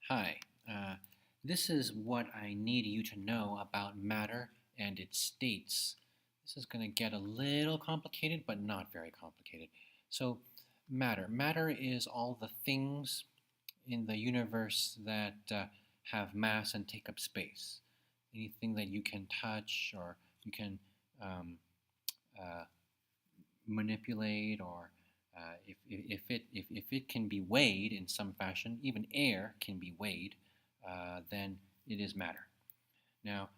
Hi, this is what I need you to know about matter and its states. This is going to get a little complicated, but not very complicated. So, matter. Matter is all the things in the universe that have mass and take up space. Anything that you can touch or you can um, uh, manipulate, or if it can be weighed in some fashion, even air can be weighed, then it is matter. Now,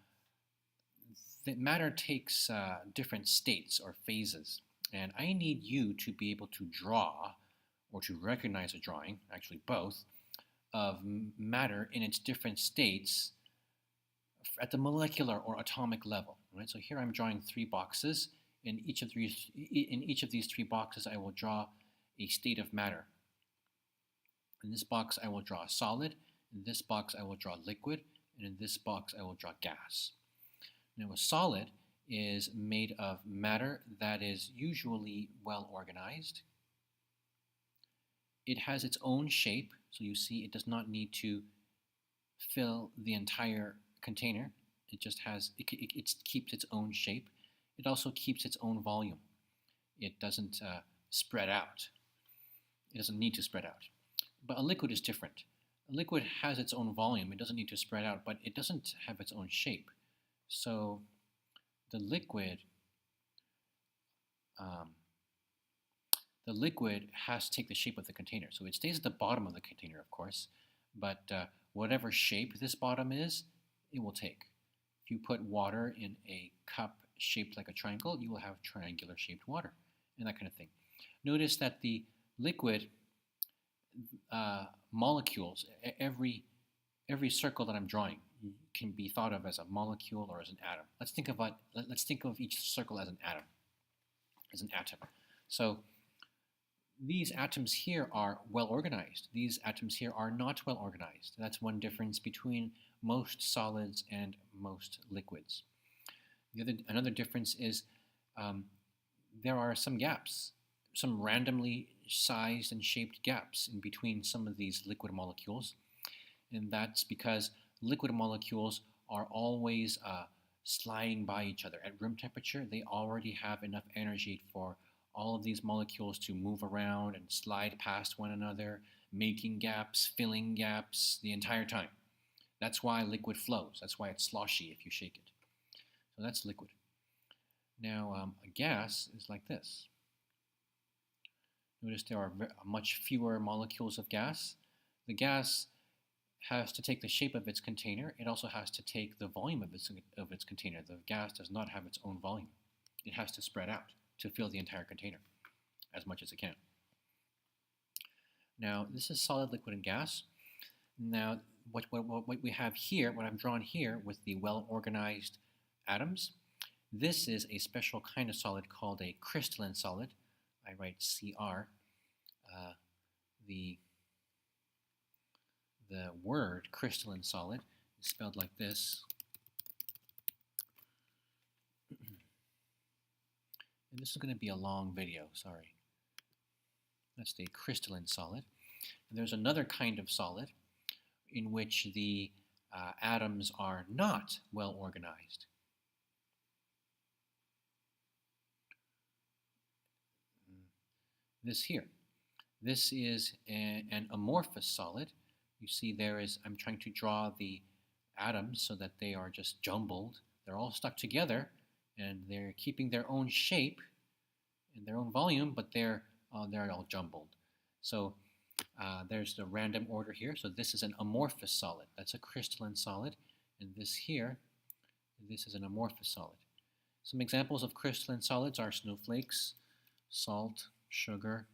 the matter takes different states or phases, and I need you to be able to draw or to recognize a drawing, actually both, of matter in its different states at the molecular or atomic level. Right? So here I'm drawing three boxes. In each of these three boxes, I will draw a state of matter. In this box, I will draw a solid. In this box, I will draw liquid. And in this box, I will draw gas. Now, a solid is made of matter that is usually well organized. It has its own shape, so you see it does not need to fill the entire container. It just has, it keeps its own shape. It also keeps its own volume. It doesn't spread out. It doesn't need to spread out. But a liquid is different. A liquid has its own volume. It doesn't need to spread out, but it doesn't have its own shape. So the liquid has to take the shape of the container. So it stays at the bottom of the container, of course, but whatever shape this bottom is, it will take. If you put water in a cup shaped like a triangle, you will have triangular shaped water, and that kind of thing. Notice that the liquid molecules, every circle that I'm drawing can be thought of as a molecule or as an atom. Let's think of each circle as an atom. So these atoms here are well organized. These atoms here are not well organized. That's one difference between most solids and most liquids. Another difference is there are some gaps, some randomly sized and shaped gaps in between some of these liquid molecules. And that's because liquid molecules are always sliding by each other. At room temperature, they already have enough energy for all of these molecules to move around and slide past one another, making gaps, filling gaps the entire time. That's why liquid flows. That's why it's sloshy if you shake it. So that's liquid. Now, a gas is like this. Notice there are much fewer molecules of gas. The gas has to take the shape of its container. It also has to take the volume of its container. The gas does not have its own volume. It has to spread out to fill the entire container as much as it can. Now, this is solid, liquid, and gas. Now, what we have here, what I've drawn here with the well-organized atoms, this is a special kind of solid called a crystalline solid. I write Cr. The word crystalline solid is spelled like this. And this is going to be a long video, sorry. That's the crystalline solid. And there's another kind of solid in which the atoms are not well organized. This here. This is an amorphous solid. You see I'm trying to draw the atoms so that they are just jumbled. They're all stuck together, and they're keeping their own shape and their own volume, but they're all jumbled. So there's the random order here. So this is an amorphous solid. That's a crystalline solid. And this is an amorphous solid. Some examples of crystalline solids are snowflakes, salt, sugar.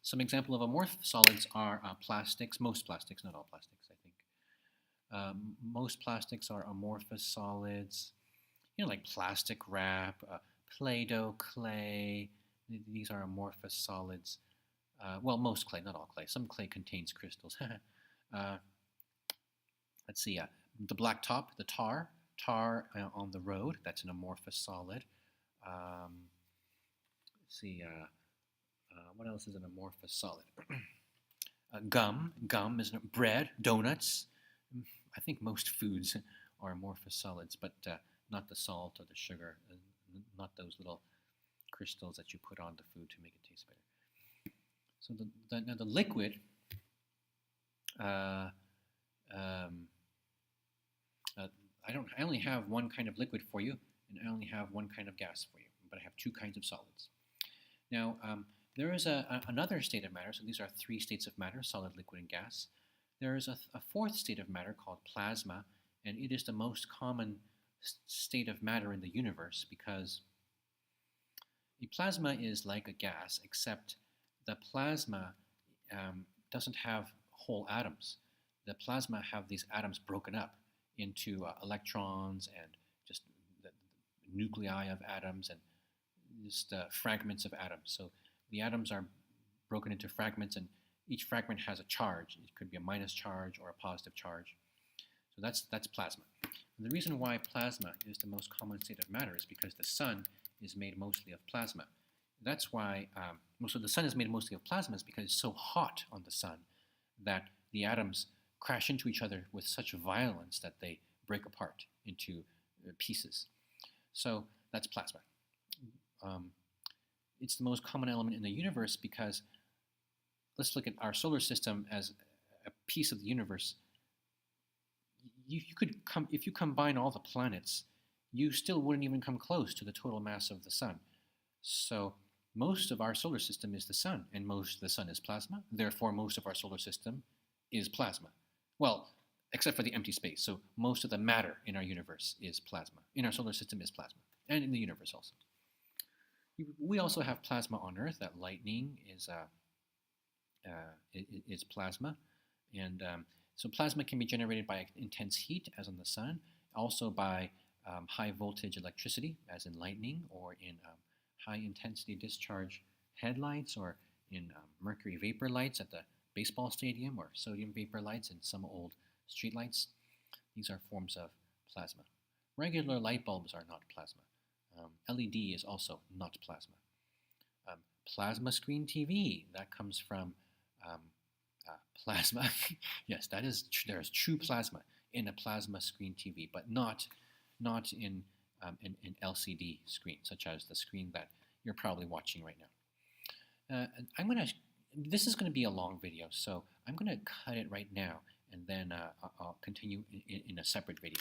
Some example of amorphous solids are plastics. Most plastics, not all plastics, I think. Most plastics are amorphous solids, like plastic wrap, Play-Doh, clay. These are amorphous solids. Well, most clay, not all clay. Some clay contains crystals. Let's see, the black top, the tar on the road, that's an amorphous solid. Let's see, what else is an amorphous solid? Gum is bread, donuts. I think most foods are amorphous solids, but not the salt or the sugar, not those little crystals that you put on the food to make it taste better. So now the liquid, uh, um, I only have one kind of liquid for you, and I only have one kind of gas for you, but I have two kinds of solids. Now, there is another state of matter, so these are three states of matter, solid, liquid, and gas. There is a fourth state of matter called plasma, and it is the most common state of matter in the universe because the plasma is like a gas, except the plasma doesn't have whole atoms. The plasma have these atoms broken up into electrons and just the nuclei of atoms and just fragments of atoms. So the atoms are broken into fragments, and each fragment has a charge. It could be a minus charge or a positive charge. So that's plasma. And the reason why plasma is the most common state of matter is because the sun is made mostly of plasma. That's why the sun is made mostly of plasma is because it's so hot on the sun that the atoms crash into each other with such violence that they break apart into pieces. So that's plasma. It's the most common element in the universe because let's look at our solar system as a piece of the universe. If you combine all the planets, you still wouldn't even come close to the total mass of the sun. So most of our solar system is the sun, and most of the sun is plasma. Therefore, most of our solar system is plasma. Well, except for the empty space. So most of the matter in our universe is plasma. In our solar system is plasma, and in the universe also. We also have plasma on Earth. That lightning is plasma, and so plasma can be generated by intense heat, as on the sun, also by high voltage electricity, as in lightning, or in high intensity discharge headlights, or in mercury vapor lights at the baseball stadium, or sodium vapor lights in some old street lights. These are forms of plasma. Regular light bulbs are not plasma. LED is also not plasma. Plasma screen TV, that comes from plasma. Yes, there is true plasma in a plasma screen TV, but not in an LCD screen, such as the screen that you're probably watching right now. This is going to be a long video, so I'm going to cut it right now, and then I'll continue in a separate video.